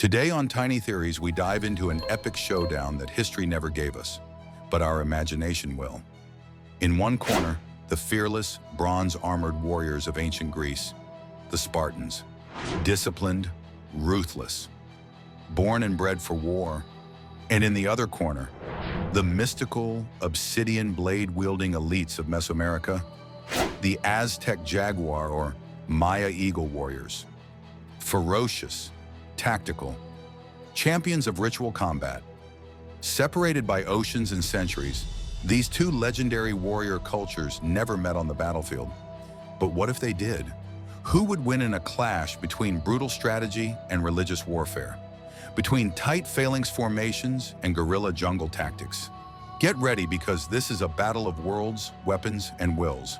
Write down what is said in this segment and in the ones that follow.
Today on Tiny Theories, we dive into an epic showdown that history never gave us, but our imagination will. In one corner, the fearless, bronze-armored warriors of ancient Greece, the Spartans. Disciplined, ruthless, born and bred for war. And in the other corner, the mystical, obsidian blade-wielding elites of Mesoamerica, the Aztec jaguar or Maya eagle warriors. Ferocious, tactical, champions of ritual combat. Separated by oceans and centuries, these two legendary warrior cultures never met on the battlefield. But what if they did? Who would win in a clash between brutal strategy and religious warfare? Between tight phalanx formations and guerrilla jungle tactics? Get ready, because this is a battle of worlds, weapons, and wills.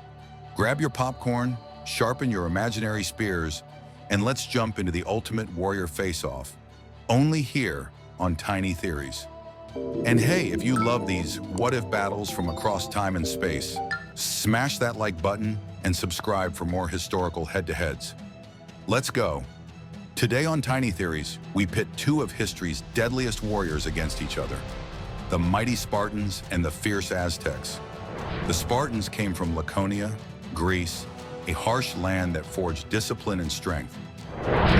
Grab your popcorn, sharpen your imaginary spears, and let's jump into the ultimate warrior face-off, only here on Tiny Theories. And hey, if you love these what-if battles from across time and space, smash that like button and subscribe for more historical head-to-heads. Let's go. Today on Tiny Theories, we pit two of history's deadliest warriors against each other, the mighty Spartans and the fierce Aztecs. The Spartans came from Laconia, Greece, a harsh land that forged discipline and strength.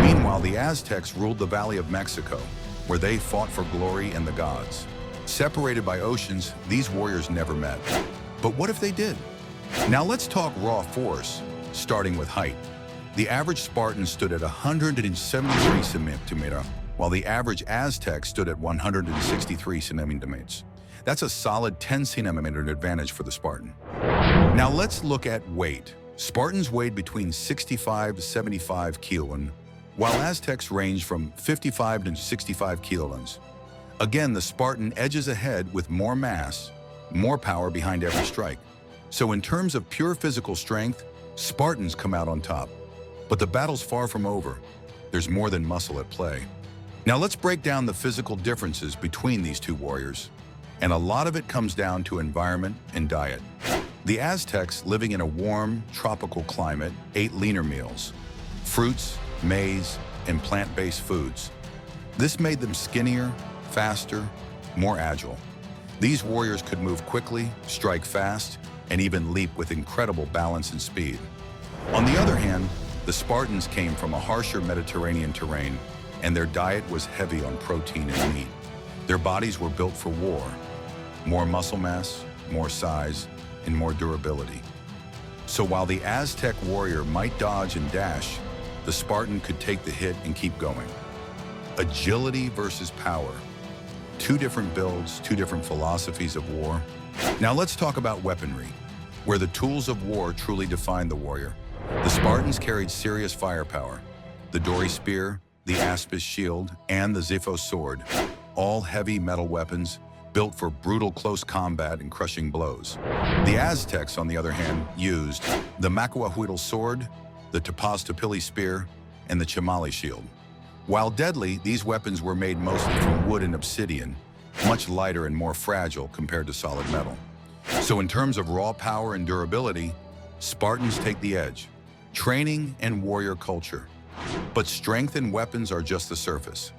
Meanwhile, the Aztecs ruled the Valley of Mexico, where they fought for glory and the gods. Separated by oceans, these warriors never met. But what if they did? Now let's talk raw force, starting with height. The average Spartan stood at 173 centimeters, while the average Aztec stood at 163 centimeters. That's a solid 10 centimeter advantage for the Spartan. Now let's look at weight. Spartans weighed between 65 to 75 kilograms, while Aztecs ranged from 55 to 65 kilograms. Again, the Spartan edges ahead with more mass, more power behind every strike. So in terms of pure physical strength, Spartans come out on top. But the battle's far from over. There's more than muscle at play. Now let's break down the physical differences between these two warriors. And a lot of it comes down to environment and diet. The Aztecs, living in a warm, tropical climate, ate leaner meals, fruits, maize, and plant-based foods. This made them skinnier, faster, more agile. These warriors could move quickly, strike fast, and even leap with incredible balance and speed. On the other hand, the Spartans came from a harsher Mediterranean terrain, and their diet was heavy on protein and meat. Their bodies were built for war. More muscle mass, more size, and more durability. So while the Aztec warrior might dodge and dash, the Spartan could take the hit and keep going. Agility versus power. Two different builds, two different philosophies of war. Now let's talk about weaponry, where the tools of war truly define the warrior. The Spartans carried serious firepower. The dory spear, the aspis shield, and the xiphos sword, all heavy metal weapons built for brutal close combat and crushing blows. The Aztecs, on the other hand, used the macahuitl sword, the topaz-topili spear, and the chamali shield. While deadly, these weapons were made mostly from wood and obsidian, much lighter and more fragile compared to solid metal. So in terms of raw power and durability, Spartans take the edge. Training and warrior culture. But strength and weapons are just the surface.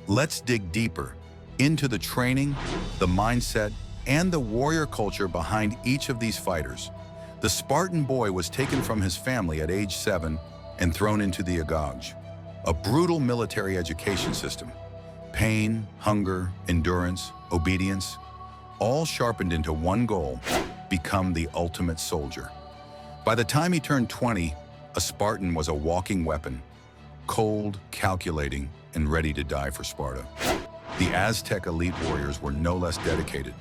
Let's dig deeper into the training, the mindset, and the warrior culture behind each of these fighters. The Spartan boy was taken from his family at age 7 and thrown into the agage, a brutal military education system. Pain, hunger, endurance, obedience, all sharpened into one goal: become the ultimate soldier. By the time he turned 20, a Spartan was a walking weapon, cold, calculating, and ready to die for Sparta. The Aztec elite warriors were no less dedicated.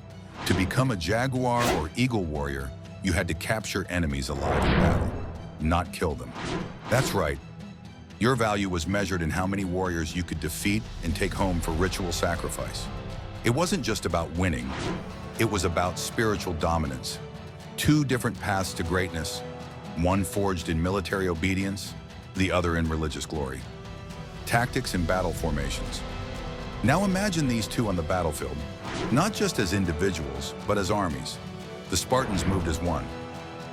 To become a jaguar or eagle warrior, you had to capture enemies alive in battle, not kill them. That's right. Your value was measured in how many warriors you could defeat and take home for ritual sacrifice. It wasn't just about winning. It was about spiritual dominance. Two different paths to greatness, one forged in military obedience, the other in religious glory. Tactics and battle formations. Now imagine these two on the battlefield, not just as individuals, but as armies. The Spartans moved as one.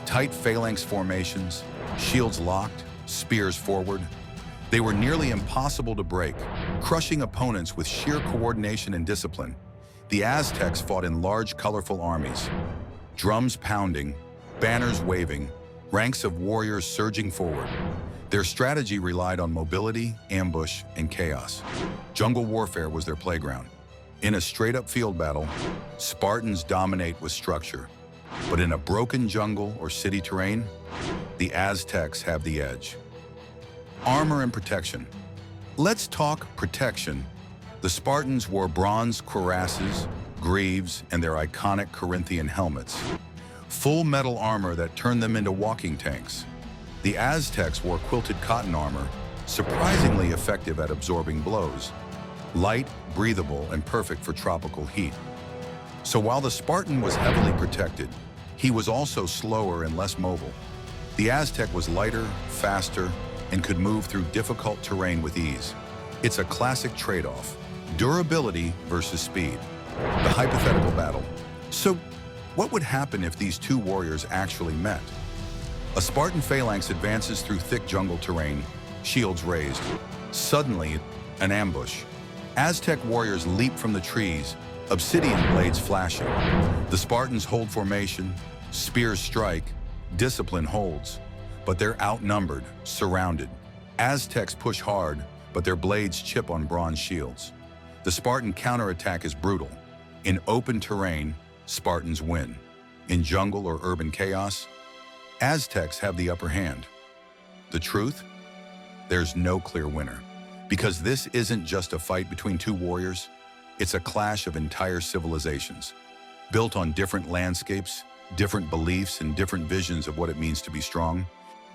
Tight phalanx formations, shields locked, spears forward. They were nearly impossible to break, crushing opponents with sheer coordination and discipline. The Aztecs fought in large, colorful armies, drums pounding, banners waving, ranks of warriors surging forward. Their strategy relied on mobility, ambush, and chaos. Jungle warfare was their playground. In a straight-up field battle, Spartans dominate with structure. But in a broken jungle or city terrain, the Aztecs have the edge. Armor and protection. Let's talk protection. The Spartans wore bronze cuirasses, greaves, and their iconic Corinthian helmets. Full metal armor that turned them into walking tanks. The Aztecs wore quilted cotton armor, surprisingly effective at absorbing blows. Light, breathable, and perfect for tropical heat. So while the Spartan was heavily protected, he was also slower and less mobile. The Aztec was lighter, faster, and could move through difficult terrain with ease. It's a classic trade-off: durability versus speed. The hypothetical battle. So, what would happen if these two warriors actually met? A Spartan phalanx advances through thick jungle terrain, shields raised. Suddenly, an ambush. Aztec warriors leap from the trees, obsidian blades flashing. The Spartans hold formation, spears strike, discipline holds. But they're outnumbered, surrounded. Aztecs push hard, but their blades chip on bronze shields. The Spartan counterattack is brutal. In open terrain, Spartans win. In jungle or urban chaos, Aztecs have the upper hand. The truth? There's no clear winner. Because this isn't just a fight between two warriors, it's a clash of entire civilizations, built on different landscapes, different beliefs, and different visions of what it means to be strong.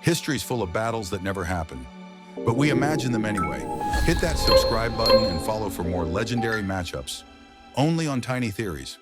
History's full of battles that never happen, but we imagine them anyway. Hit that subscribe button and follow for more legendary matchups, only on Tiny Theories.